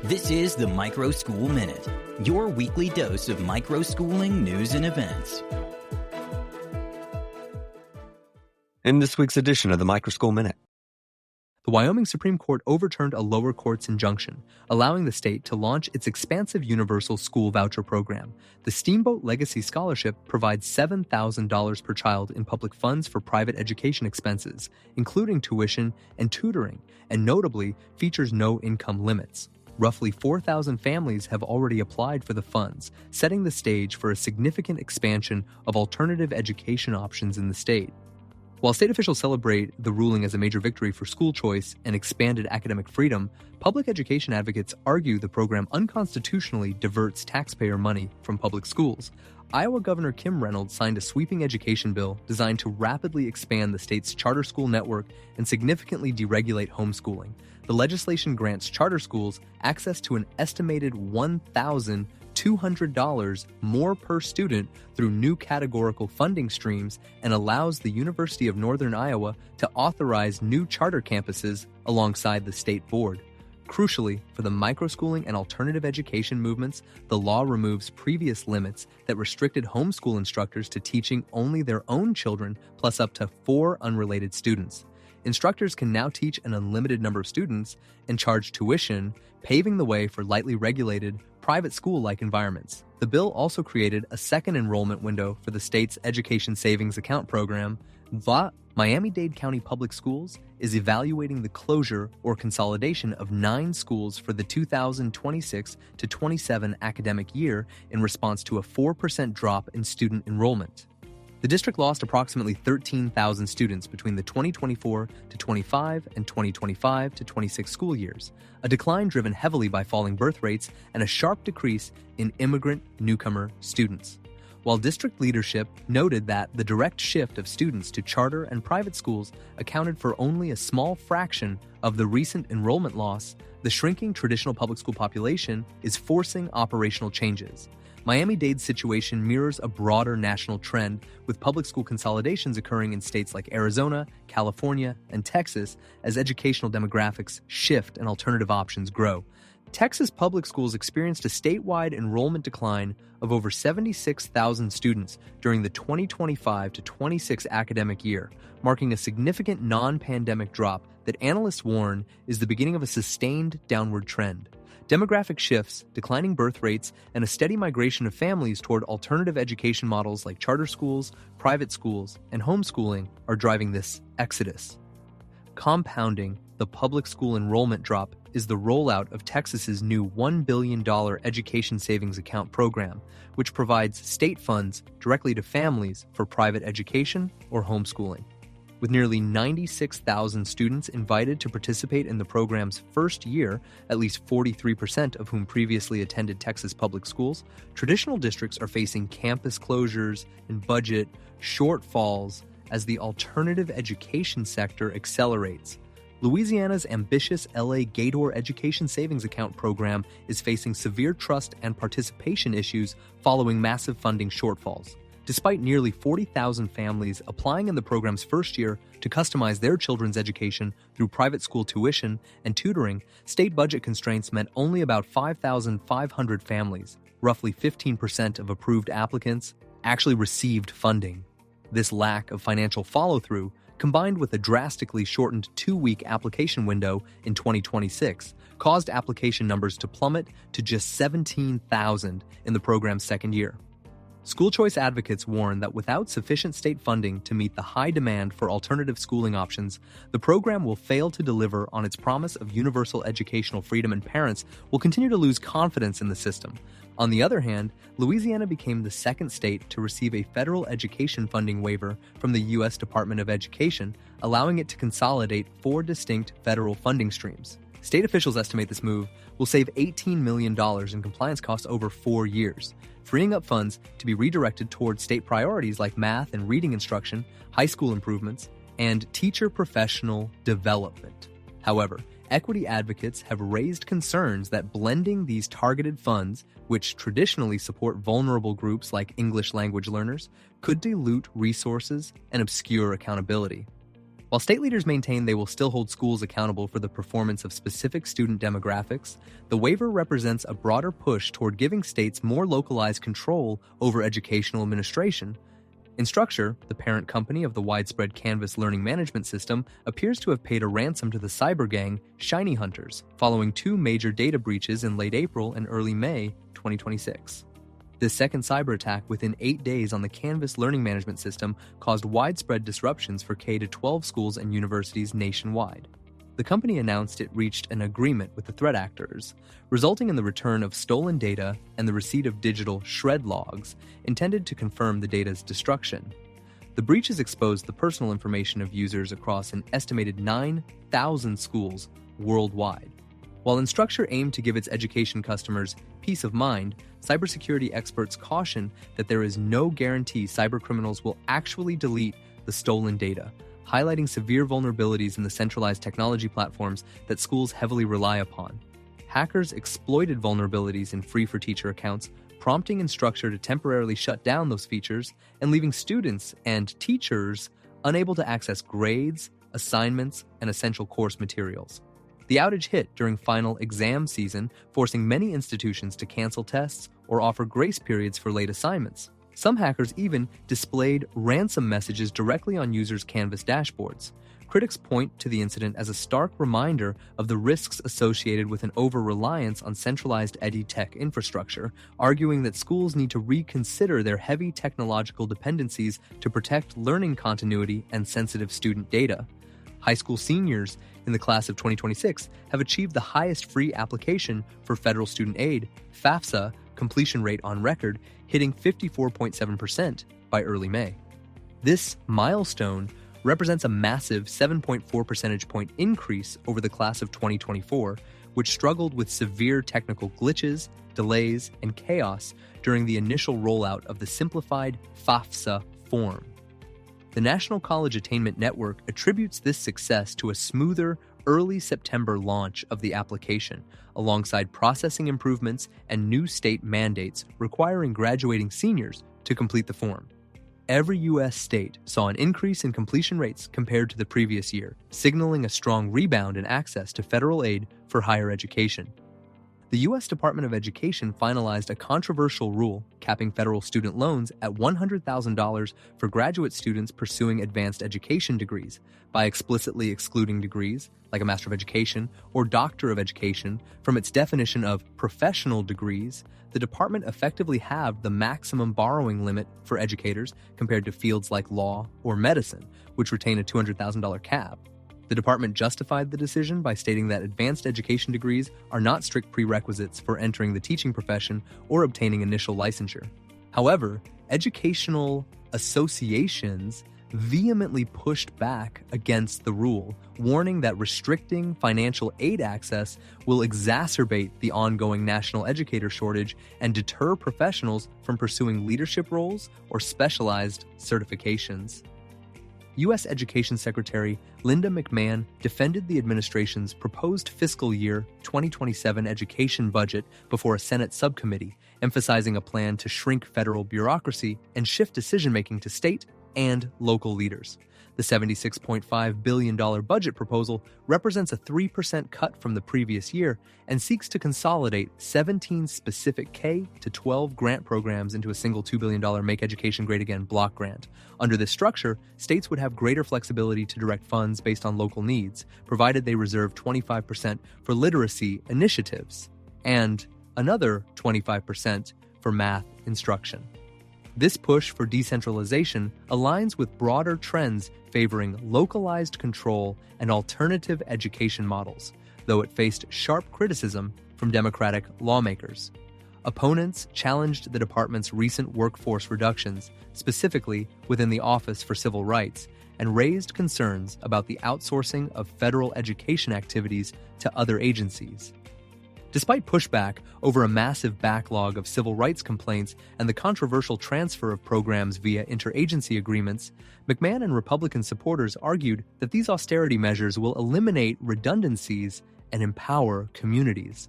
This is the Microschool Minute, your weekly dose of microschooling news and events. In this week's edition of the Microschool Minute, the Wyoming Supreme Court overturned a lower court's injunction, allowing the state to launch its expansive universal school voucher program. The Steamboat Legacy Scholarship provides $7,000 per child in public funds for private education expenses, including tuition and tutoring, and notably features no income limits. Roughly 4,000 families have already applied for the funds, setting the stage for a significant expansion of alternative education options in the state. While state officials celebrate the ruling as a major victory for school choice and expanded academic freedom, public education advocates argue the program unconstitutionally diverts taxpayer money from public schools. Iowa Governor Kim Reynolds signed a sweeping education bill designed to rapidly expand the state's charter school network and significantly deregulate homeschooling. The legislation grants charter schools access to an estimated $1,200 more per student through new categorical funding streams and allows the University of Northern Iowa to authorize new charter campuses alongside the state board. Crucially, for the microschooling and alternative education movements, the law removes previous limits that restricted homeschool instructors to teaching only their own children plus up to 4 unrelated students. Instructors can now teach an unlimited number of students and charge tuition, paving the way for lightly regulated, private school-like environments. The bill also created a second enrollment window for the state's Education Savings Account program. Miami-Dade County Public Schools is evaluating the closure or consolidation of 9 schools for the 2026 to 27 academic year in response to a 4% drop in student enrollment. The district lost approximately 13,000 students between the 2024 to 25 and 2025 to 26 school years, a decline driven heavily by falling birth rates and a sharp decrease in immigrant newcomer students. While district leadership noted that the direct shift of students to charter and private schools accounted for only a small fraction of the recent enrollment loss, the shrinking traditional public school population is forcing operational changes. Miami-Dade's situation mirrors a broader national trend, with public school consolidations occurring in states like Arizona, California, and Texas as educational demographics shift and alternative options grow. Texas public schools experienced a statewide enrollment decline of over 76,000 students during the 2025 to 26 academic year, marking a significant non-pandemic drop that analysts warn is the beginning of a sustained downward trend. Demographic shifts, declining birth rates, and a steady migration of families toward alternative education models like charter schools, private schools, and homeschooling are driving this exodus. Compounding the public school enrollment drop is the rollout of Texas's new $1 billion Education Savings Account program, which provides state funds directly to families for private education or homeschooling. With nearly 96,000 students invited to participate in the program's first year, at least 43% of whom previously attended Texas public schools, traditional districts are facing campus closures and budget shortfalls as the alternative education sector accelerates. Louisiana's ambitious LA Gator Education Savings Account program is facing severe trust and participation issues following massive funding shortfalls. Despite nearly 40,000 families applying in the program's first year to customize their children's education through private school tuition and tutoring, state budget constraints meant only about 5,500 families, roughly 15% of approved applicants, actually received funding. This lack of financial follow-through, combined with a drastically shortened 2-week application window in 2026, caused application numbers to plummet to just 17,000 in the program's second year. School choice advocates warn that without sufficient state funding to meet the high demand for alternative schooling options, the program will fail to deliver on its promise of universal educational freedom, and parents will continue to lose confidence in the system. On the other hand, Louisiana became the second state to receive a federal education funding waiver from the U.S. Department of Education, allowing it to consolidate 4 distinct federal funding streams. State officials estimate this move will save $18 million in compliance costs over 4 years, freeing up funds to be redirected towards state priorities like math and reading instruction, high school improvements, and teacher professional development. However, equity advocates have raised concerns that blending these targeted funds, which traditionally support vulnerable groups like English language learners, could dilute resources and obscure accountability. While state leaders maintain they will still hold schools accountable for the performance of specific student demographics, the waiver represents a broader push toward giving states more localized control over educational administration. Instructure, the parent company of the widespread Canvas learning management system, appears to have paid a ransom to the cyber gang Shiny Hunters, following 2 major data breaches in late April and early May 2026. This second cyber attack within 8 days on the Canvas learning management system caused widespread disruptions for K-12 schools and universities nationwide. The company announced it reached an agreement with the threat actors, resulting in the return of stolen data and the receipt of digital shred logs intended to confirm the data's destruction. The breaches exposed the personal information of users across an estimated 9,000 schools worldwide. While Instructure aimed to give its education customers peace of mind, cybersecurity experts caution that there is no guarantee cybercriminals will actually delete the stolen data, highlighting severe vulnerabilities in the centralized technology platforms that schools heavily rely upon. Hackers exploited vulnerabilities in free-for-teacher accounts, prompting Instructure to temporarily shut down those features and leaving students and teachers unable to access grades, assignments, and essential course materials. The outage hit during final exam season, forcing many institutions to cancel tests or offer grace periods for late assignments. Some hackers even displayed ransom messages directly on users' Canvas dashboards. Critics point to the incident as a stark reminder of the risks associated with an over-reliance on centralized edtech infrastructure, arguing that schools need to reconsider their heavy technological dependencies to protect learning continuity and sensitive student data. High school seniors in the class of 2026 have achieved the highest free application for federal student aid, FAFSA, completion rate on record, hitting 54.7% by early May. This milestone represents a massive 7.4 percentage point increase over the class of 2024, which struggled with severe technical glitches, delays, and chaos during the initial rollout of the simplified FAFSA form. The National College Attainment Network attributes this success to a smoother, early September launch of the application, alongside processing improvements and new state mandates requiring graduating seniors to complete the form. Every U.S. state saw an increase in completion rates compared to the previous year, signaling a strong rebound in access to federal aid for higher education. The U.S. Department of Education finalized a controversial rule capping federal student loans at $100,000 for graduate students pursuing advanced education degrees by explicitly excluding degrees, like a Master of Education or Doctor of Education, from its definition of professional degrees. The department effectively halved the maximum borrowing limit for educators compared to fields like law or medicine, which retain a $200,000 cap. The department justified the decision by stating that advanced education degrees are not strict prerequisites for entering the teaching profession or obtaining initial licensure. However, educational associations vehemently pushed back against the rule, warning that restricting financial aid access will exacerbate the ongoing national educator shortage and deter professionals from pursuing leadership roles or specialized certifications. U.S. Education Secretary Linda McMahon defended the administration's proposed fiscal year 2027 education budget before a Senate subcommittee, emphasizing a plan to shrink federal bureaucracy and shift decision-making to state and local leaders. The $76.5 billion budget proposal represents a 3% cut from the previous year and seeks to consolidate 17 specific K-12 grant programs into a single $2 billion Make Education Great Again block grant. Under this structure, states would have greater flexibility to direct funds based on local needs, provided they reserve 25% for literacy initiatives and another 25% for math instruction. This push for decentralization aligns with broader trends favoring localized control and alternative education models, though it faced sharp criticism from Democratic lawmakers. Opponents challenged the department's recent workforce reductions, specifically within the Office for Civil Rights, and raised concerns about the outsourcing of federal education activities to other agencies. Despite pushback over a massive backlog of civil rights complaints and the controversial transfer of programs via interagency agreements, McMahon and Republican supporters argued that these austerity measures will eliminate redundancies and empower communities.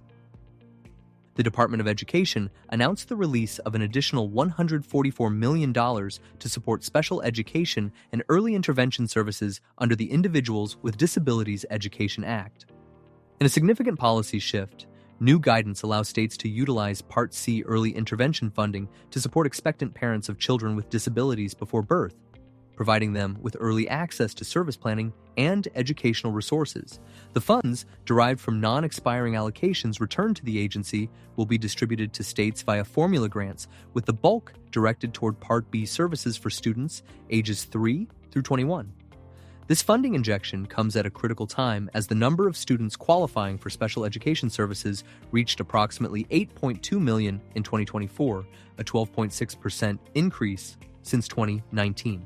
The Department of Education announced the release of an additional $144 million to support special education and early intervention services under the Individuals with Disabilities Education Act. In a significant policy shift, new guidance allows states to utilize Part C early intervention funding to support expectant parents of children with disabilities before birth, providing them with early access to service planning and educational resources. The funds, derived from non-expiring allocations returned to the agency, will be distributed to states via formula grants, with the bulk directed toward Part B services for students ages 3 through 21. This funding injection comes at a critical time as the number of students qualifying for special education services reached approximately 8.2 million in 2024, a 12.6% increase since 2019.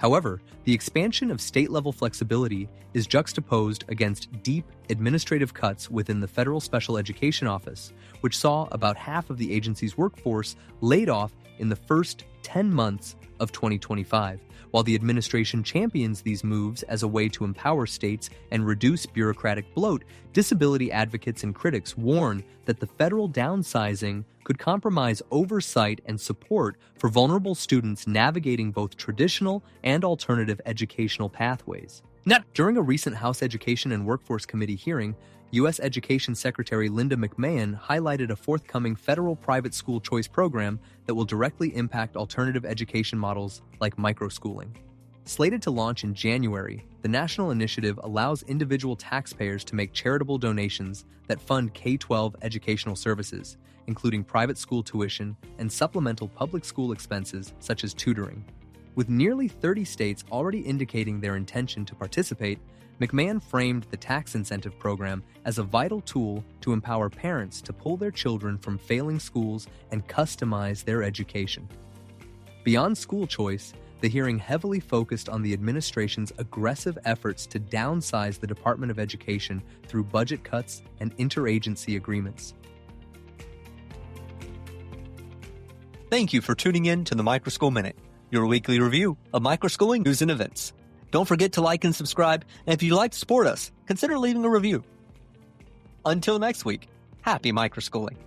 However, the expansion of state-level flexibility is juxtaposed against deep administrative cuts within the Federal Special Education Office, which saw about half of the agency's workforce laid off in the first 10 months of 2025. While the administration champions these moves as a way to empower states and reduce bureaucratic bloat, disability advocates and critics warn that the federal downsizing could compromise oversight and support for vulnerable students navigating both traditional and alternative educational pathways. Now, during a recent House Education and Workforce Committee hearing, U.S. Education Secretary Linda McMahon highlighted a forthcoming federal private school choice program that will directly impact alternative education models like microschooling. Slated to launch in January, the national initiative allows individual taxpayers to make charitable donations that fund K-12 educational services, including private school tuition and supplemental public school expenses such as tutoring. With nearly 30 states already indicating their intention to participate, McMahon framed the tax incentive program as a vital tool to empower parents to pull their children from failing schools and customize their education. Beyond school choice, the hearing heavily focused on the administration's aggressive efforts to downsize the Department of Education through budget cuts and interagency agreements. Thank you for tuning in to the Microschool Minute, your weekly review of microschooling news and events. Don't forget to like and subscribe, and if you'd like to support us, consider leaving a review. Until next week, happy microschooling.